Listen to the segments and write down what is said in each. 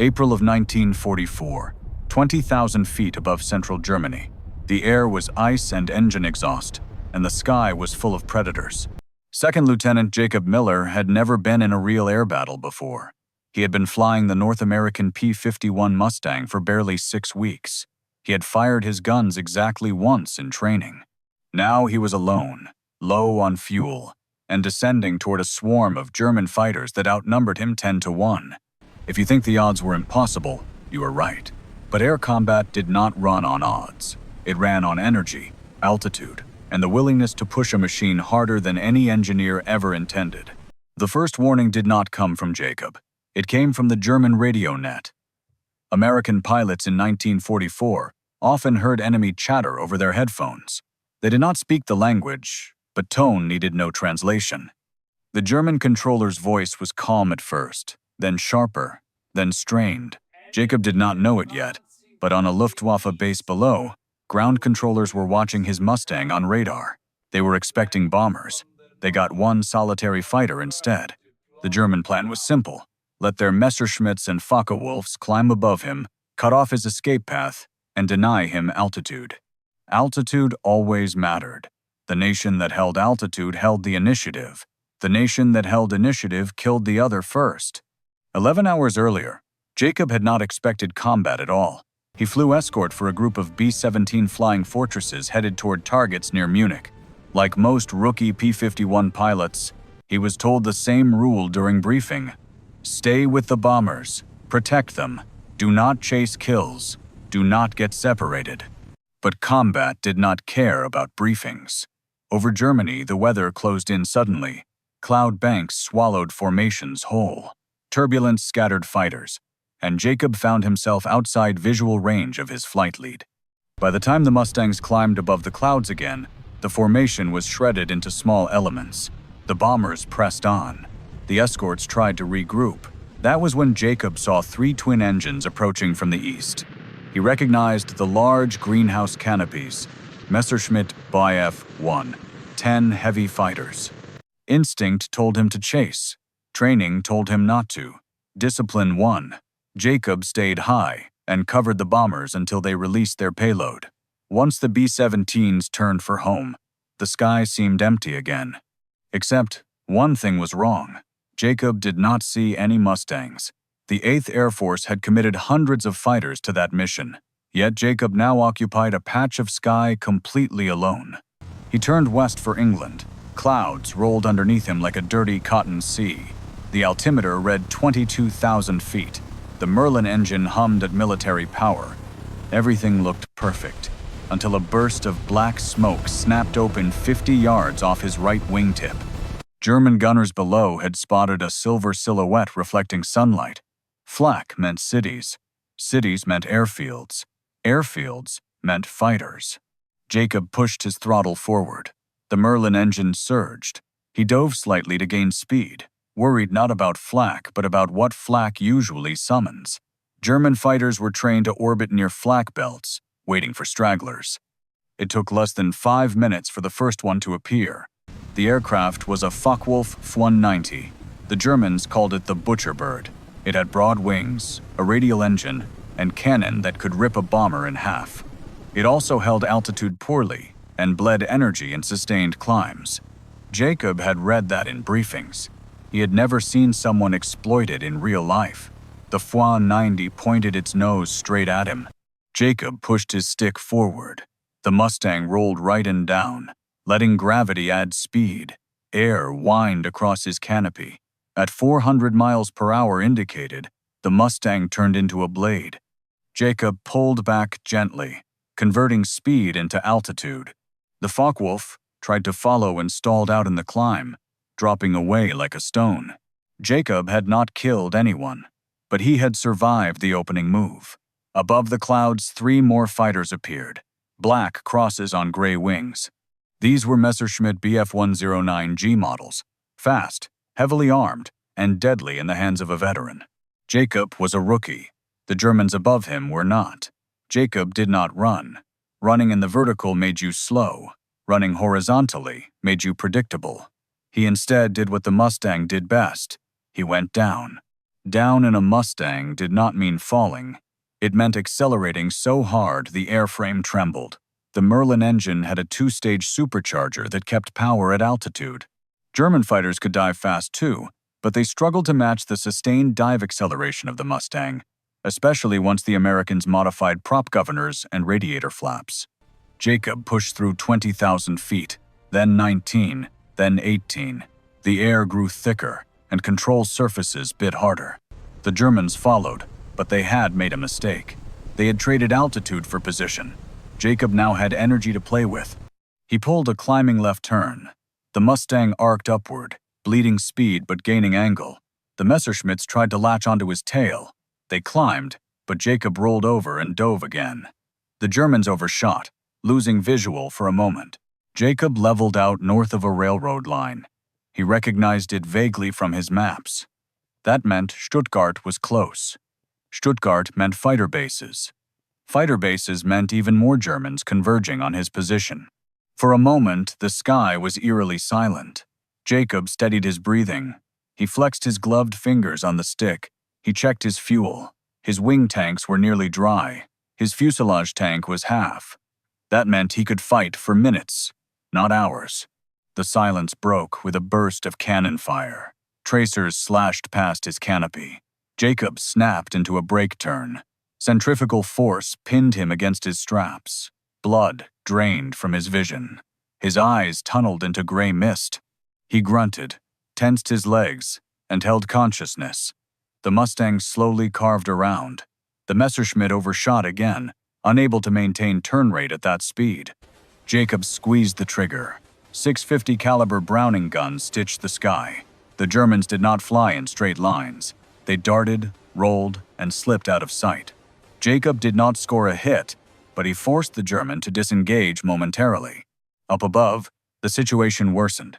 April of 1944, 20,000 feet above central Germany. The air was ice and engine exhaust, and the sky was full of predators. Second Lieutenant Jacob Miller had never been in a real air battle before. He had been flying the North American P-51 Mustang for barely 6 weeks. He had fired his guns exactly once in training. Now he was alone, low on fuel, and descending toward a swarm of German fighters that outnumbered him 10-1. If you think the odds were impossible, you are right. But air combat did not run on odds. It ran on energy, altitude, and the willingness to push a machine harder than any engineer ever intended. The first warning did not come from Jacob. It came from the German radio net. American pilots in 1944 often heard enemy chatter over their headphones. They did not speak the language, but tone needed no translation. The German controller's voice was calm at first, then sharper, then strained. Jacob did not know it yet, but on a Luftwaffe base below, ground controllers were watching his Mustang on radar. They were expecting bombers. They got one solitary fighter instead. The German plan was simple. Let their Messerschmitts and Focke-Wulfs climb above him, cut off his escape path, and deny him altitude. Altitude always mattered. The nation that held altitude held the initiative. The nation that held initiative killed the other first. 11 hours earlier, Jacob had not expected combat at all. He flew escort for a group of B-17 flying fortresses headed toward targets near Munich. Like most rookie P-51 pilots, he was told the same rule during briefing. Stay with the bombers. Protect them. Do not chase kills. Do not get separated. But combat did not care about briefings. Over Germany, the weather closed in suddenly. Cloud banks swallowed formations whole. Turbulence scattered fighters, and Jacob found himself outside visual range of his flight lead. By the time the Mustangs climbed above the clouds again, the formation was shredded into small elements. The bombers pressed on. The escorts tried to regroup. That was when Jacob saw 3 twin engines approaching from the east. He recognized the large greenhouse canopies, Messerschmitt Bf-1, 10 heavy fighters. Instinct told him to chase. Training told him not to. Discipline won. Jacob stayed high and covered the bombers until they released their payload. Once the B-17s turned for home, the sky seemed empty again. Except one thing was wrong. Jacob did not see any Mustangs. The 8th Air Force had committed hundreds of fighters to that mission, yet Jacob now occupied a patch of sky completely alone. He turned west for England. Clouds rolled underneath him like a dirty cotton sea. The altimeter read 22,000 feet. The Merlin engine hummed at military power. Everything looked perfect, until a burst of black smoke snapped open 50 yards off his right wingtip. German gunners below had spotted a silver silhouette reflecting sunlight. Flak meant cities. Cities meant airfields. Airfields meant fighters. Jacob pushed his throttle forward. The Merlin engine surged. He dove slightly to gain speed, worried not about flak, but about what flak usually summons. German fighters were trained to orbit near flak belts, waiting for stragglers. It took less than 5 minutes for the first one to appear. The aircraft was a Focke-Wulf F-190. The Germans called it the Butcher Bird. It had broad wings, a radial engine, and cannon that could rip a bomber in half. It also held altitude poorly and bled energy in sustained climbs. Jacob had read that in briefings. He had never seen someone exploit it in real life. The F-190 pointed its nose straight at him. Jacob pushed his stick forward. The Mustang rolled right and down, letting gravity add speed. Air whined across his canopy. At 400 miles per hour indicated, the Mustang turned into a blade. Jacob pulled back gently, converting speed into altitude. The Focke-Wulf tried to follow and stalled out in the climb, dropping away like a stone. Jacob had not killed anyone, but he had survived the opening move. Above the clouds, 3 more fighters appeared, black crosses on gray wings. These were Messerschmitt Bf-109G models, fast, heavily armed, and deadly in the hands of a veteran. Jacob was a rookie. The Germans above him were not. Jacob did not run. Running in the vertical made you slow. Running horizontally made you predictable. He instead did what the Mustang did best. He went down. Down in a Mustang did not mean falling. It meant accelerating so hard the airframe trembled. The Merlin engine had a two-stage supercharger that kept power at altitude. German fighters could dive fast too, but they struggled to match the sustained dive acceleration of the Mustang, especially once the Americans modified prop governors and radiator flaps. Jacob pushed through 20,000 feet, then 19, then 18. The air grew thicker, and control surfaces bit harder. The Germans followed, but they had made a mistake. They had traded altitude for position. Jacob now had energy to play with. He pulled a climbing left turn. The Mustang arced upward, bleeding speed but gaining angle. The Messerschmitts tried to latch onto his tail. They climbed, but Jacob rolled over and dove again. The Germans overshot, losing visual for a moment. Jacob leveled out north of a railroad line. He recognized it vaguely from his maps. That meant Stuttgart was close. Stuttgart meant fighter bases. Fighter bases meant even more Germans converging on his position. For a moment, the sky was eerily silent. Jacob steadied his breathing. He flexed his gloved fingers on the stick. He checked his fuel. His wing tanks were nearly dry. His fuselage tank was half. That meant he could fight for minutes, not hours. The silence broke with a burst of cannon fire. Tracers slashed past his canopy. Jacob snapped into a brake turn. Centrifugal force pinned him against his straps. Blood drained from his vision. His eyes tunneled into gray mist. He grunted, tensed his legs, and held consciousness. The Mustang slowly carved around. The Messerschmitt overshot again, unable to maintain turn rate at that speed. Jacob squeezed the trigger. 650 caliber Browning guns stitched the sky. The Germans did not fly in straight lines. They darted, rolled, and slipped out of sight. Jacob did not score a hit, but he forced the German to disengage momentarily. Up above, the situation worsened.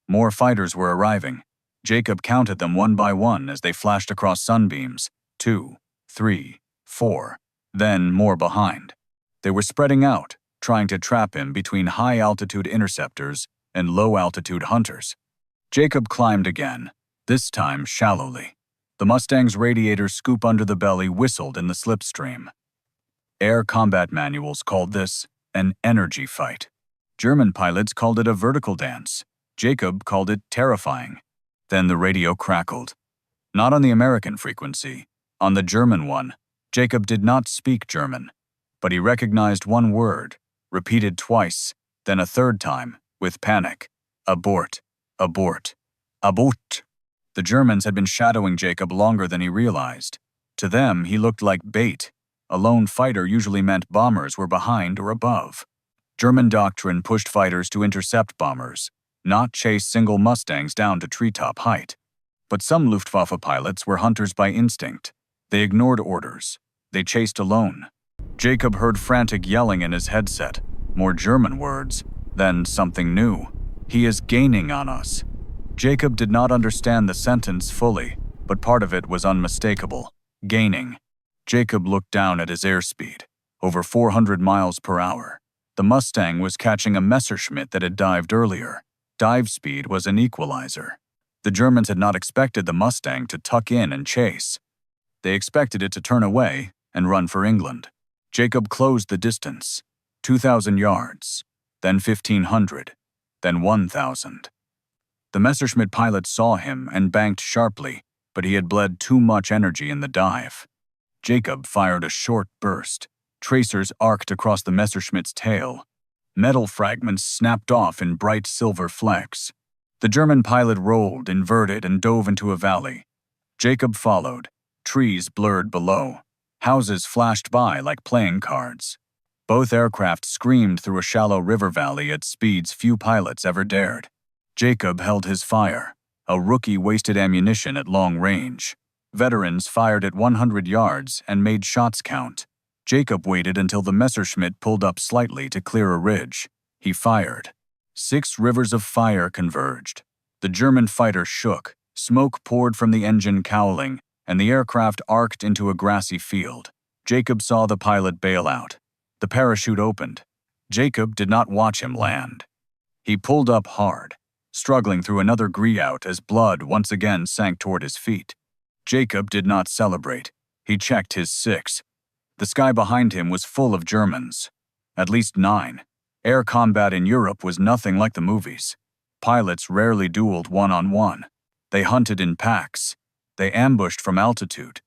More fighters were arriving. Jacob counted them one by one as they flashed across sunbeams. 2, 3, 4, then more behind. They were spreading out, trying to trap him between high-altitude interceptors and low-altitude hunters. Jacob climbed again, this time shallowly. The Mustang's radiator scoop under the belly whistled in the slipstream. Air combat manuals called this an energy fight. German pilots called it a vertical dance. Jacob called it terrifying. Then the radio crackled. Not on the American frequency, on the German one. Jacob did not speak German, but he recognized one word, repeated twice, then a third time, with panic. Abort, abort, abort. The Germans had been shadowing Jacob longer than he realized. To them, he looked like bait. A lone fighter usually meant bombers were behind or above. German doctrine pushed fighters to intercept bombers, not chase single Mustangs down to treetop height. But some Luftwaffe pilots were hunters by instinct. They ignored orders. They chased alone. Jacob heard frantic yelling in his headset, more German words, then something new. He is gaining on us. Jacob did not understand the sentence fully, but part of it was unmistakable. Gaining. Jacob looked down at his airspeed, over 400 miles per hour. The Mustang was catching a Messerschmitt that had dived earlier. Dive speed was an equalizer. The Germans had not expected the Mustang to tuck in and chase. They expected it to turn away and run for England. Jacob closed the distance. 2,000 yards, then 1,500, then 1,000. The Messerschmitt pilot saw him and banked sharply, but he had bled too much energy in the dive. Jacob fired a short burst. Tracers arced across the Messerschmitt's tail. Metal fragments snapped off in bright silver flecks. The German pilot rolled, inverted, and dove into a valley. Jacob followed. Trees blurred below. Houses flashed by like playing cards. Both aircraft screamed through a shallow river valley at speeds few pilots ever dared. Jacob held his fire. A rookie wasted ammunition at long range. Veterans fired at 100 yards and made shots count. Jacob waited until the Messerschmitt pulled up slightly to clear a ridge. He fired. 6 rivers of fire converged. The German fighter shook. Smoke poured from the engine cowling, and the aircraft arced into a grassy field. Jacob saw the pilot bail out. The parachute opened. Jacob did not watch him land. He pulled up hard, struggling through another gree-out as blood once again sank toward his feet. Jacob did not celebrate. He checked his 6. The sky behind him was full of Germans. At least 9. Air combat in Europe was nothing like the movies. Pilots rarely dueled one-on-one. They hunted in packs. They ambushed from altitude.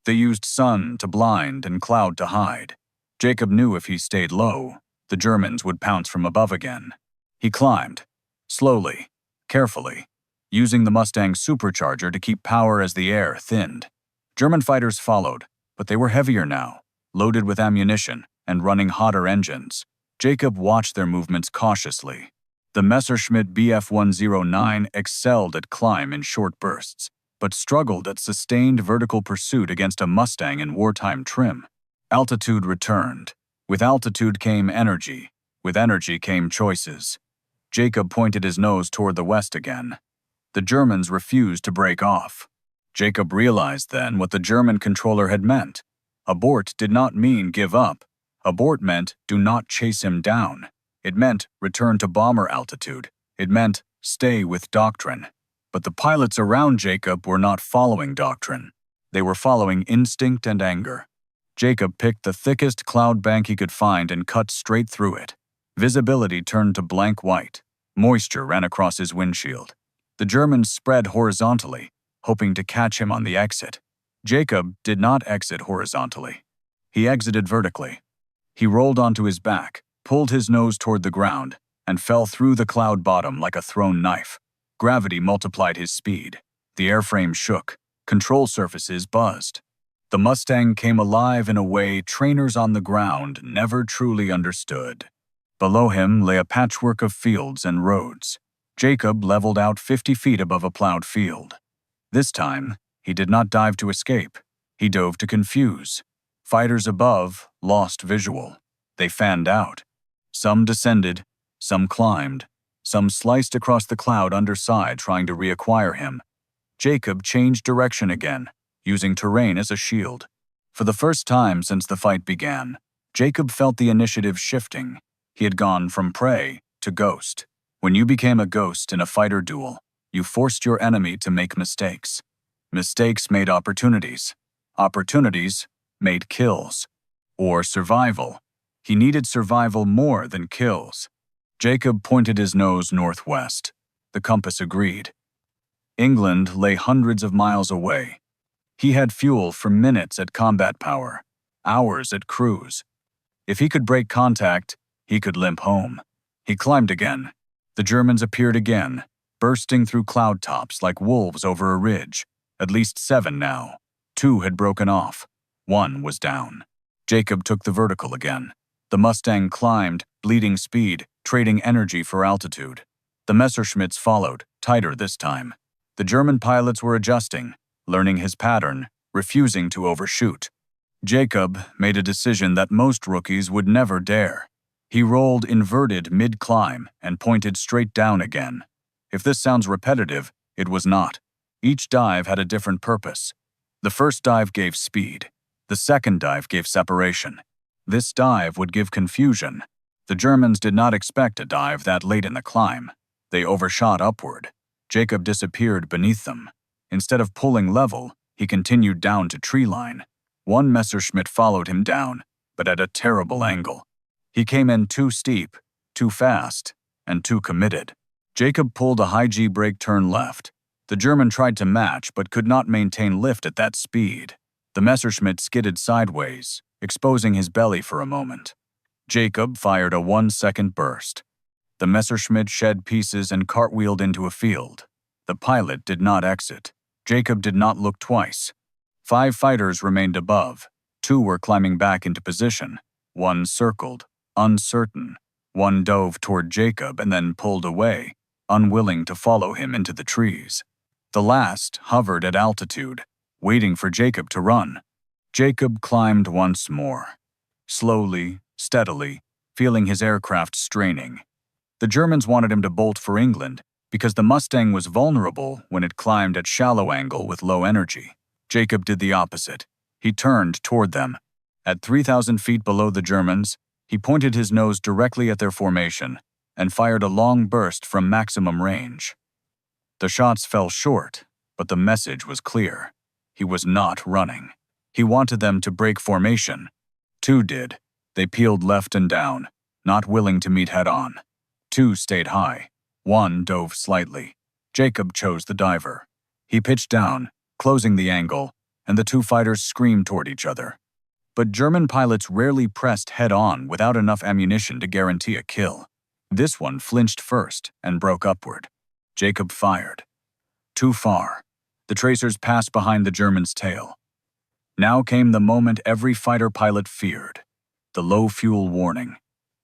They used sun to blind and cloud to hide. Jacob knew if he stayed low, the Germans would pounce from above again. He climbed, slowly, carefully, using the Mustang's supercharger to keep power as the air thinned. German fighters followed, but they were heavier now, loaded with ammunition and running hotter engines. Jacob watched their movements cautiously. The Messerschmitt Bf-109 excelled at climb in short bursts, but struggled at sustained vertical pursuit against a Mustang in wartime trim. Altitude returned. With altitude came energy. With energy came choices. Jacob pointed his nose toward the west again. The Germans refused to break off. Jacob realized then what the German controller had meant. Abort did not mean give up. Abort meant do not chase him down. It meant return to bomber altitude. It meant stay with doctrine. But the pilots around Jacob were not following doctrine. They were following instinct and anger. Jacob picked the thickest cloud bank he could find and cut straight through it. Visibility turned to blank white. Moisture ran across his windshield. The Germans spread horizontally, hoping to catch him on the exit. Jacob did not exit horizontally. He exited vertically. He rolled onto his back, pulled his nose toward the ground, and fell through the cloud bottom like a thrown knife. Gravity multiplied his speed. The airframe shook. Control surfaces buzzed. The Mustang came alive in a way trainers on the ground never truly understood. Below him lay a patchwork of fields and roads. Jacob leveled out 50 feet above a plowed field. This time, he did not dive to escape. He dove to confuse. Fighters above lost visual. They fanned out. Some descended, some climbed, some sliced across the cloud underside trying to reacquire him. Jacob changed direction again, using terrain as a shield. For the first time since the fight began, Jacob felt the initiative shifting. He had gone from prey to ghost. When you became a ghost in a fighter duel, you forced your enemy to make mistakes. Mistakes made opportunities. Opportunities made kills. Or survival. He needed survival more than kills. Jacob pointed his nose northwest. The compass agreed. England lay hundreds of miles away. He had fuel for minutes at combat power, hours at cruise. If he could break contact, he could limp home. He climbed again. The Germans appeared again, bursting through cloud tops like wolves over a ridge. At least 7 now. 2 had broken off. 1 was down. Jacob took the vertical again. The Mustang climbed, bleeding speed, trading energy for altitude. The Messerschmitts followed, tighter this time. The German pilots were adjusting, learning his pattern, refusing to overshoot. Jacob made a decision that most rookies would never dare. He rolled inverted mid-climb and pointed straight down again. If this sounds repetitive, it was not. Each dive had a different purpose. The first dive gave speed. The second dive gave separation. This dive would give confusion. The Germans did not expect a dive that late in the climb. They overshot upward. Jacob disappeared beneath them. Instead of pulling level, he continued down to tree line. 1 Messerschmitt followed him down, but at a terrible angle. He came in too steep, too fast, and too committed. Jacob pulled a high G brake turn left. The German tried to match but could not maintain lift at that speed. The Messerschmitt skidded sideways, exposing his belly for a moment. Jacob fired a 1-second burst. The Messerschmitt shed pieces and cartwheeled into a field. The pilot did not exit. Jacob did not look twice. 5 fighters remained above. 2 were climbing back into position. 1 circled, uncertain. 1 dove toward Jacob and then pulled away, unwilling to follow him into the trees. The last hovered at altitude, waiting for Jacob to run. Jacob climbed once more. Slowly, steadily, feeling his aircraft straining. The Germans wanted him to bolt for England because the Mustang was vulnerable when it climbed at shallow angle with low energy. Jacob did the opposite. He turned toward them. At 3,000 feet below the Germans, he pointed his nose directly at their formation and fired a long burst from maximum range. The shots fell short, but the message was clear. He was not running. He wanted them to break formation. Two did. They peeled left and down, not willing to meet head-on. Two stayed high. One dove slightly. Jacob chose the diver. He pitched down, closing the angle, and the two fighters screamed toward each other. But German pilots rarely pressed head-on without enough ammunition to guarantee a kill. This one flinched first and broke upward. Jacob fired. Too far. The tracers passed behind the German's tail. Now came the moment every fighter pilot feared. The low fuel warning.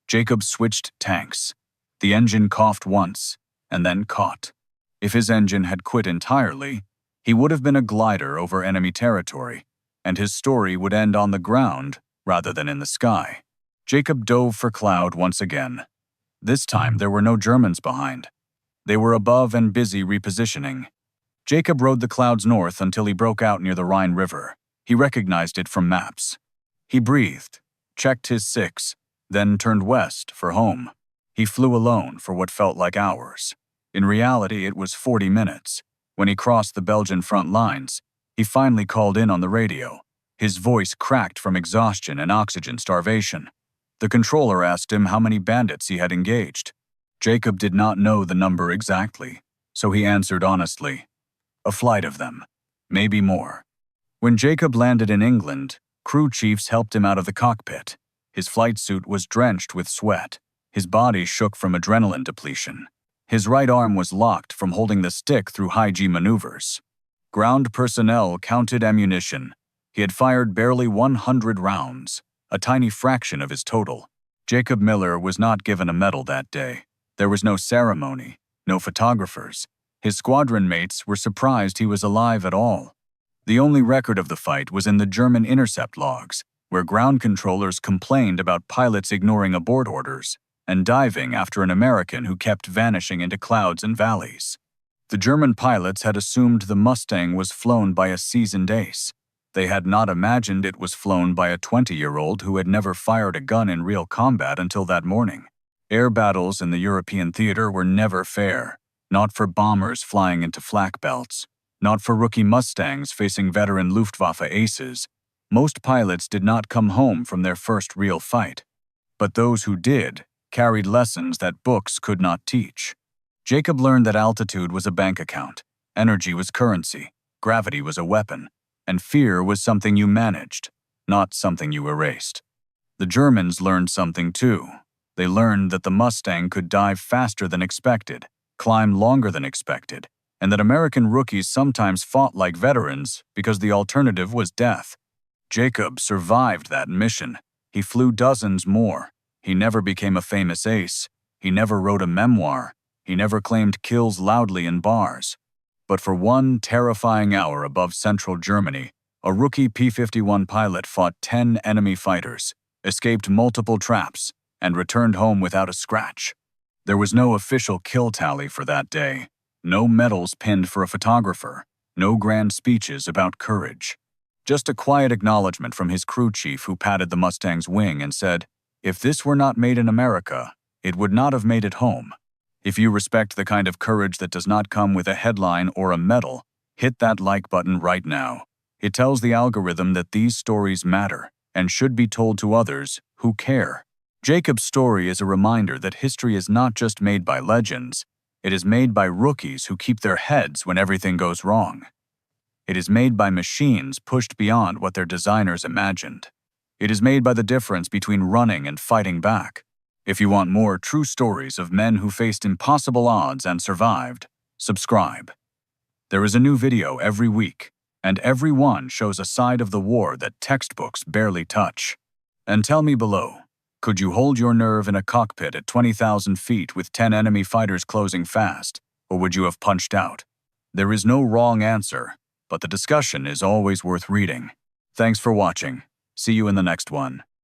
Jacob switched tanks. The engine coughed once, and then caught. If his engine had quit entirely, he would have been a glider over enemy territory, and his story would end on the ground rather than in the sky. Jacob dove for cloud once again. This time there were no Germans behind. They were above and busy repositioning. Jacob rode the clouds north until he broke out near the Rhine River. He recognized it from maps. He breathed, checked his six, then turned west for home. He flew alone for what felt like hours. In reality, it was 40 minutes. When he crossed the Belgian front lines, he finally called in on the radio. His voice cracked from exhaustion and oxygen starvation. The controller asked him how many bandits he had engaged. Jacob did not know the number exactly, so he answered honestly. A flight of them, maybe more. When Jacob landed in England, crew chiefs helped him out of the cockpit. His flight suit was drenched with sweat. His body shook from adrenaline depletion. His right arm was locked from holding the stick through high-G maneuvers. Ground personnel counted ammunition. He had fired barely 100 rounds, a tiny fraction of his total. Jacob Miller was not given a medal that day. There was no ceremony, no photographers. His squadron mates were surprised he was alive at all. The only record of the fight was in the German intercept logs, where ground controllers complained about pilots ignoring abort orders and diving after an American who kept vanishing into clouds and valleys. The German pilots had assumed the Mustang was flown by a seasoned ace. They had not imagined it was flown by a 20-year-old who had never fired a gun in real combat until that morning. Air battles in the European theater were never fair, not for bombers flying into flak belts, not for rookie Mustangs facing veteran Luftwaffe aces. Most pilots did not come home from their first real fight. But those who did carried lessons that books could not teach. Jacob learned that altitude was a bank account, energy was currency, gravity was a weapon, and fear was something you managed, not something you erased. The Germans learned something too. They learned that the Mustang could dive faster than expected, climb longer than expected, and that American rookies sometimes fought like veterans because the alternative was death. Jacob survived that mission. He flew dozens more. He never became a famous ace. He never wrote a memoir. He never claimed kills loudly in bars. But for one terrifying hour above central Germany, a rookie P-51 pilot fought 10 enemy fighters, escaped multiple traps, and returned home without a scratch. There was no official kill tally for that day, no medals pinned for a photographer, no grand speeches about courage. Just a quiet acknowledgement from his crew chief who patted the Mustang's wing and said, "If this were not made in America, it would not have made it home." If you respect the kind of courage that does not come with a headline or a medal, hit that like button right now. It tells the algorithm that these stories matter and should be told to others who care. Jacob's story is a reminder that history is not just made by legends, it is made by rookies who keep their heads when everything goes wrong. It is made by machines pushed beyond what their designers imagined. It is made by the difference between running and fighting back. If you want more true stories of men who faced impossible odds and survived, subscribe. There is a new video every week, and every one shows a side of the war that textbooks barely touch. And tell me below, could you hold your nerve in a cockpit at 20,000 feet with 10 enemy fighters closing fast, or would you have punched out? There is no wrong answer, but the discussion is always worth reading. Thanks for watching. See you in the next one.